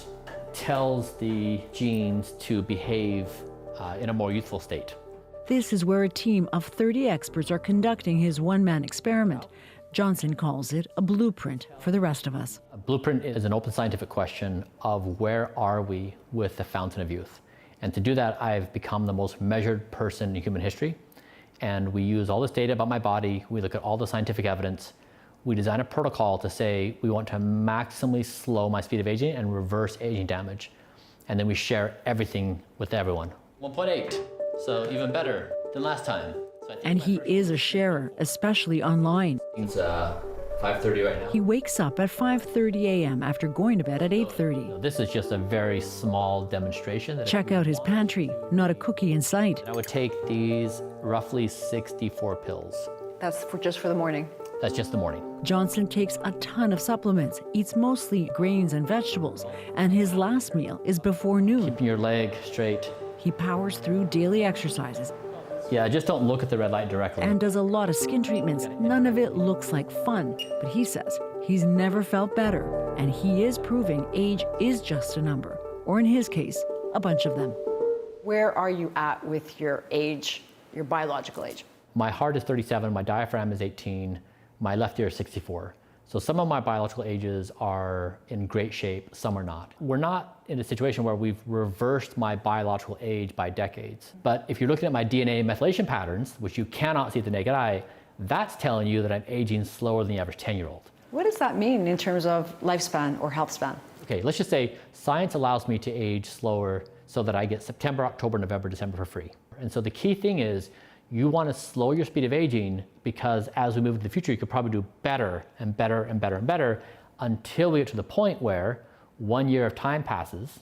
tells the genes to behave in a more youthful state. This is where a team of 30 experts are conducting his one-man experiment. Johnson calls it a blueprint for the rest of us. A blueprint is an open scientific question of where are we with the fountain of youth. And to do that, I've become the most measured person in human history. And we use all this data about my body. We look at all the scientific evidence. We design a protocol to say we want to maximally slow my speed of aging and reverse aging damage. And then we share everything with everyone. 1.8, so even better than last time. And he is a sharer, especially online. It's 5:30 right now. He wakes up at 5:30 a.m. after going to bed at 8:30. This is just a very small demonstration. Check out his pantry, not a cookie in sight. I would take these roughly 64 pills. That's just for the morning. That's just the morning. Johnson takes a ton of supplements, eats mostly grains and vegetables, and his last meal is before noon. Keeping your leg straight. He powers through daily exercises. Yeah, just don't look at the red light directly. And does a lot of skin treatments. None of it looks like fun, but he says he's never felt better, and he is proving age is just a number, or in his case, a bunch of them. Where are you at with your age, your biological age? My heart is 37, my diaphragm is 18, my left ear is 64. So some of my biological ages are in great shape, some are not. We're not in a situation where we've reversed my biological age by decades. But if you're looking at my DNA methylation patterns, which you cannot see with the naked eye, that's telling you that I'm aging slower than the average 10-year-old. What does that mean in terms of lifespan or health span? Okay, let's just say science allows me to age slower so that I get September, October, November, December for free. And so the key thing is you want to slow your speed of aging because as we move into the future, you could probably do better and better and better and better until we get to the point where 1 year of time passes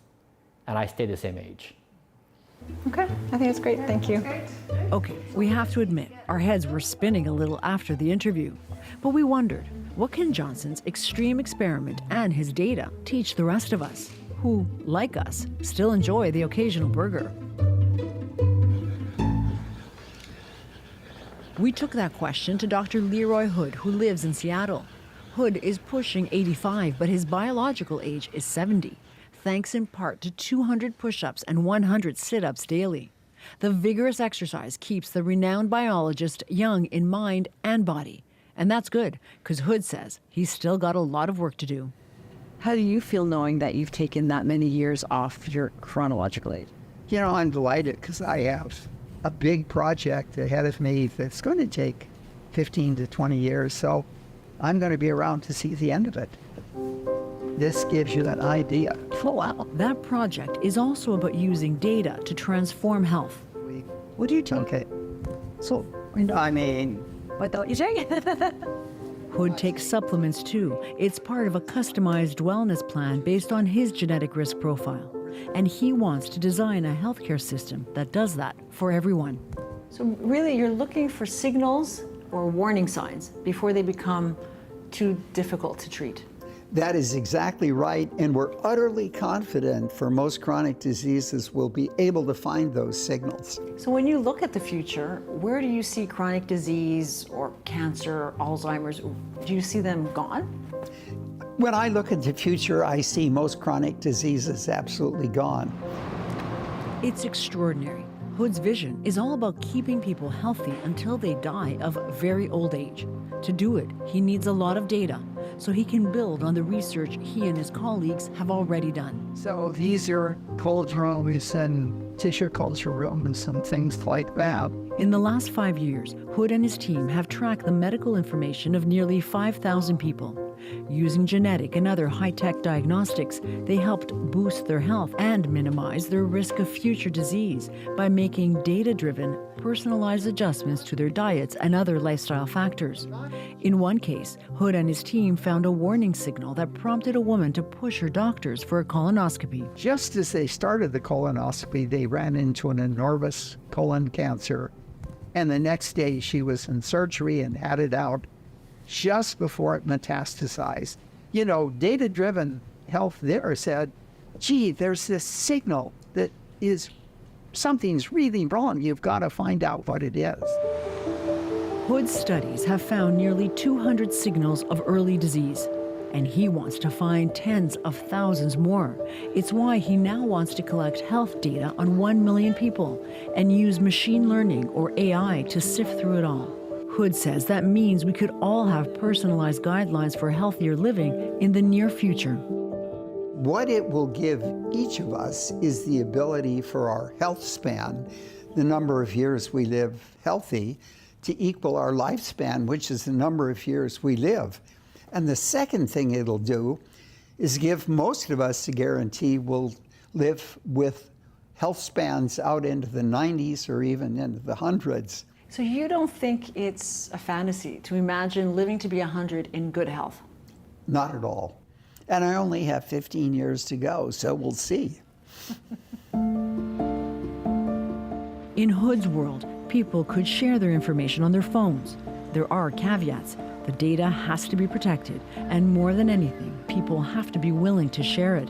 and I stay the same age. Okay, I think it's great. Thank you. Okay, we have to admit, our heads were spinning a little after the interview. But we wondered, what can Johnson's extreme experiment and his data teach the rest of us, who, like us, still enjoy the occasional burger? We took that question to Dr. Leroy Hood, who lives in Seattle. Hood is pushing 85, but his biological age is 70, thanks in part to 200 push-ups and 100 sit-ups daily. The vigorous exercise keeps the renowned biologist young in mind and body. And that's good, because Hood says he's still got a lot of work to do. How do you feel knowing that you've taken that many years off your chronological age? You know, I'm delighted because I have a big project ahead of me that's going to take 15 to 20 years, so I'm going to be around to see the end of it. This gives you an idea. Oh, wow. That project is also about using data to transform health. What do you think? Okay. So, I mean, What don't you say? Hood takes supplements too. It's part of a customized wellness plan based on his genetic risk profile. And he wants to design a healthcare system that does that for everyone. So really, you're looking for signals or warning signs before they become too difficult to treat. that is exactly right, and we're utterly confident for most chronic diseases we'll be able to find those signals. So when you look at the future, where do you see chronic disease or cancer, Alzheimer's? Do you see them gone? When I look at the future, I see most chronic diseases absolutely gone. It's extraordinary. Hood's vision is all about keeping people healthy until they die of very old age. To do it, he needs a lot of data, so he can build on the research he and his colleagues have already done. So these are cold rooms and tissue culture rooms and things like that. In the last 5 years, Hood and his team have tracked the medical information of nearly 5,000 people. Using genetic and other high-tech diagnostics, they helped boost their health and minimize their risk of future disease by making data-driven, personalized adjustments to their diets and other lifestyle factors. In one case, Hood and his team found a warning signal that prompted a woman to push her doctors for a colonoscopy. Just as they started the colonoscopy, they ran into an enormous colon cancer. And the next day she was in surgery and had it out just before it metastasized. You know, data-driven health there said, gee, there's this signal that is something's really wrong. You've got to find out what it is. Hood's studies have found nearly 200 signals of early disease, and he wants to find tens of thousands more. It's why he now wants to collect health data on 1 million people and use machine learning or AI to sift through it all. Hood says that means we could all have personalized guidelines for healthier living in the near future. What it will give each of us is the ability for our health span, the number of years we live healthy, to equal our lifespan, which is the number of years we live. And the second thing it'll do is give most of us a guarantee we'll live with health spans out into the 90s or even into the hundreds. So you don't think it's a fantasy to imagine living to be 100 in good health? Not at all. And I only have 15 years to go, so we'll see. In Hood's world, people could share their information on their phones. There are caveats. The data has to be protected, and more than anything, people have to be willing to share it.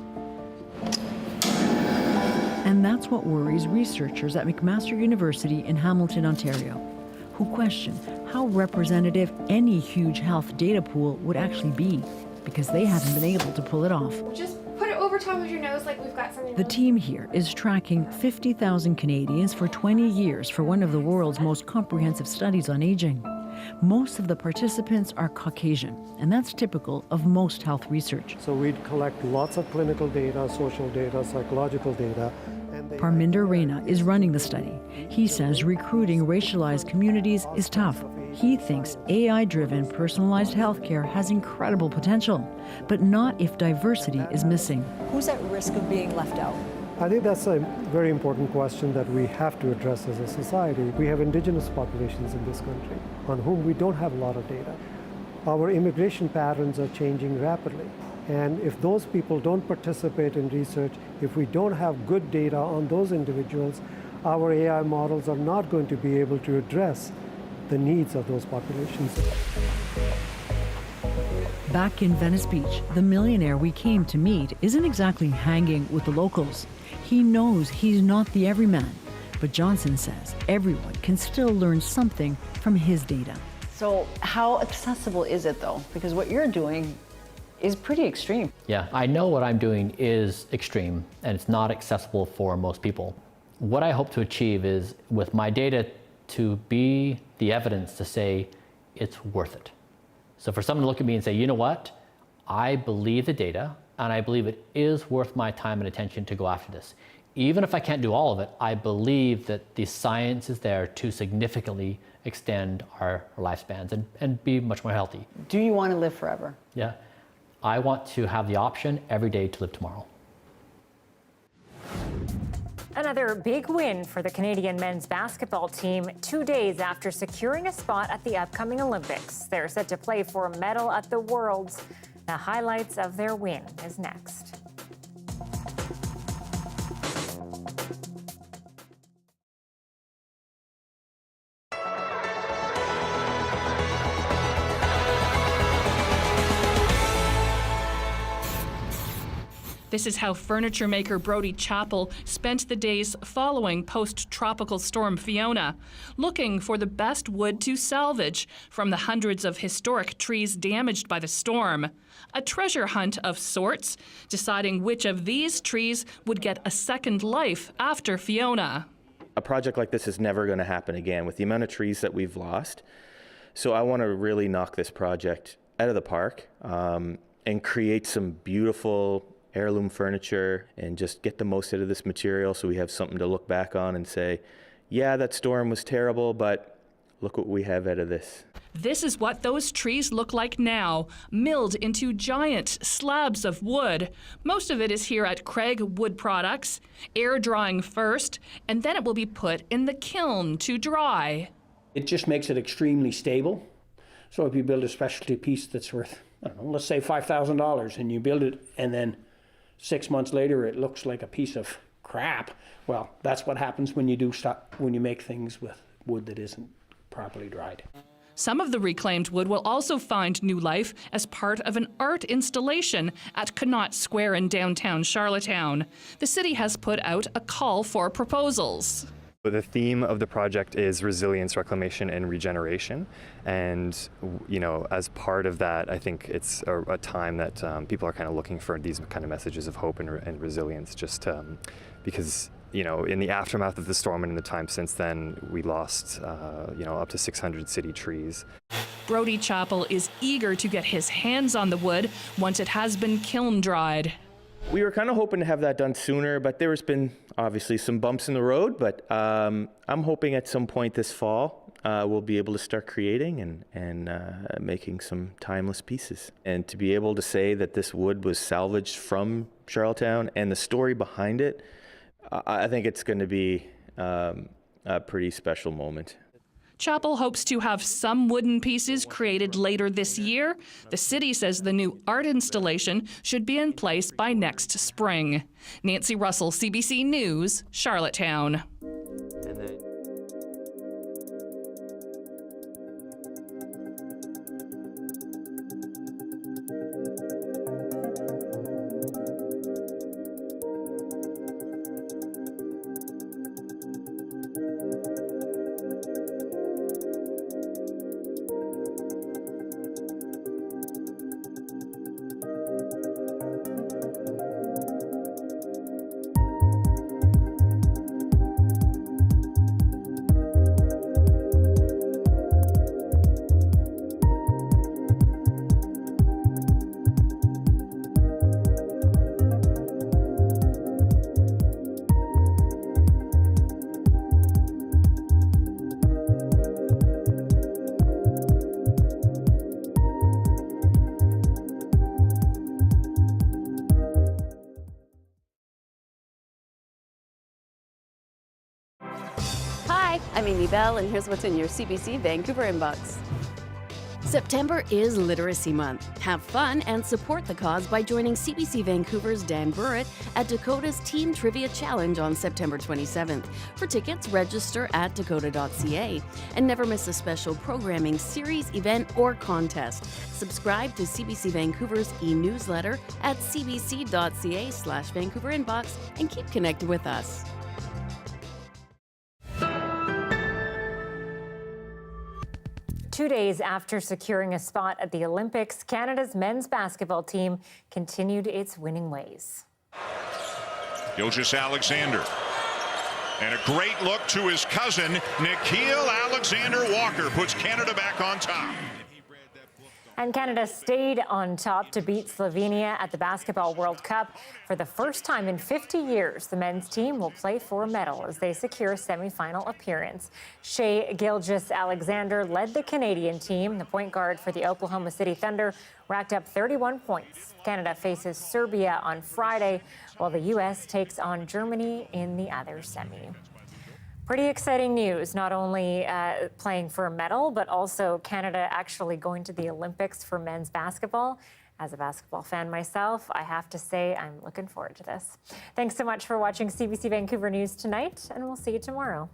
And that's what worries researchers at McMaster University in Hamilton, Ontario, who question how representative any huge health data pool would actually be, because they haven't been able to pull it off. Just put it over top of your nose like we've got something. The team here is tracking 50,000 Canadians for 20 years for one of the world's most comprehensive studies on aging. Most of the participants are Caucasian, and that's typical of most health research. So we'd collect lots of clinical data, social data, psychological data. Parminder Raina is running the study. He says recruiting racialized communities is tough. He thinks AI-driven personalized healthcare has incredible potential, but not if diversity is missing. Who's at risk of being left out? I think that's a very important question that we have to address as a society. We have indigenous populations in this country on whom we don't have a lot of data. Our immigration patterns are changing rapidly. And if those people don't participate in research, if we don't have good data on those individuals, our AI models are not going to be able to address the needs of those populations. Back in Venice Beach, the millionaire we came to meet isn't exactly hanging with the locals. He knows he's not the everyman, but Johnson says everyone can still learn something from his data. So how accessible is it though? Because what you're doing is pretty extreme. Yeah, I know what I'm doing is extreme and it's not accessible for most people. What I hope to achieve is with my data to be the evidence to say it's worth it. So for someone to look at me and say, you know what, I believe the data And I believe it is worth my time and attention to go after this. Even if I can't do all of it, I believe that the science is there to significantly extend our lifespans and be much more healthy. Do you want to live forever? Yeah. I want to have the option every day to live tomorrow. Another big win for the Canadian men's basketball team 2 days after securing a spot at the upcoming Olympics. They're set to play for a medal at the Worlds. The highlights of their win is next. This is how furniture maker Brodie Chappell spent the days following post-tropical storm Fiona, looking for the best wood to salvage from the hundreds of historic trees damaged by the storm. A treasure hunt of sorts, deciding which of these trees would get a second life after Fiona. A project like this is never going to happen again with the amount of trees that we've lost. So I want to really knock this project out of the park and create some beautiful heirloom furniture and just get the most out of this material so we have something to look back on and say, yeah, that storm was terrible, but look what we have out of this. This is what those trees look like now, milled into giant slabs of wood. Most of it is here at Craig Wood Products, air drying first, and then it will be put in the kiln to dry. It just makes it extremely stable. So if you build a specialty piece that's worth, I don't know, let's say $5,000, and you build it and then 6 months later it looks like a piece of crap. Well, that's what happens when you make things with wood that isn't properly dried. Some of the reclaimed wood will also find new life as part of an art installation at Connaught Square in downtown Charlottetown. The city has put out a call for proposals. The theme of the project is resilience, reclamation, and regeneration. And, you know, as part of that, I think it's a time that people are kind of looking for these kind of messages of hope and resilience, just because, you know, in the aftermath of the storm and in the time since then, we lost, you know, up to 600 city trees. Brodie Chappell is eager to get his hands on the wood once it has been kiln dried. We were kind of hoping to have that done sooner, but there's been obviously some bumps in the road. But I'm hoping at some point this fall we'll be able to start creating and making some timeless pieces. And to be able to say that this wood was salvaged from Charlottetown and the story behind it, I think it's going to be a pretty special moment. Chappell hopes to have some wooden pieces created later this year. The city says the new art installation should be in place by next spring. Nancy Russell, CBC News, Charlottetown. Hi, I'm Amy Bell, and here's what's in your CBC Vancouver inbox. September is Literacy Month. Have fun and support the cause by joining CBC Vancouver's Dan Burrett at Dakota's Team Trivia Challenge on September 27th. For tickets, register at dakota.ca. And never miss a special programming series, event, or contest. Subscribe to CBC Vancouver's e-newsletter at cbc.ca/Vancouver inbox and keep connected with us. Two days after securing a spot at the Olympics, Canada's men's basketball team continued its winning ways. Gilgeous Alexander. And a great look to his cousin, Nikhil Alexander Walker, puts Canada back on top. And Canada stayed on top to beat Slovenia at the Basketball World Cup. For the first time in 50 years, the men's team will play for a medal as they secure a semifinal appearance. Shai Gilgeous-Alexander led the Canadian team. The point guard for the Oklahoma City Thunder racked up 31 points. Canada faces Serbia on Friday, while the U.S. takes on Germany in the other semi. Pretty exciting news, not only playing for a medal, but also Canada actually going to the Olympics for men's basketball. As a basketball fan myself, I have to say I'm looking forward to this. Thanks so much for watching CBC Vancouver News tonight, and we'll see you tomorrow.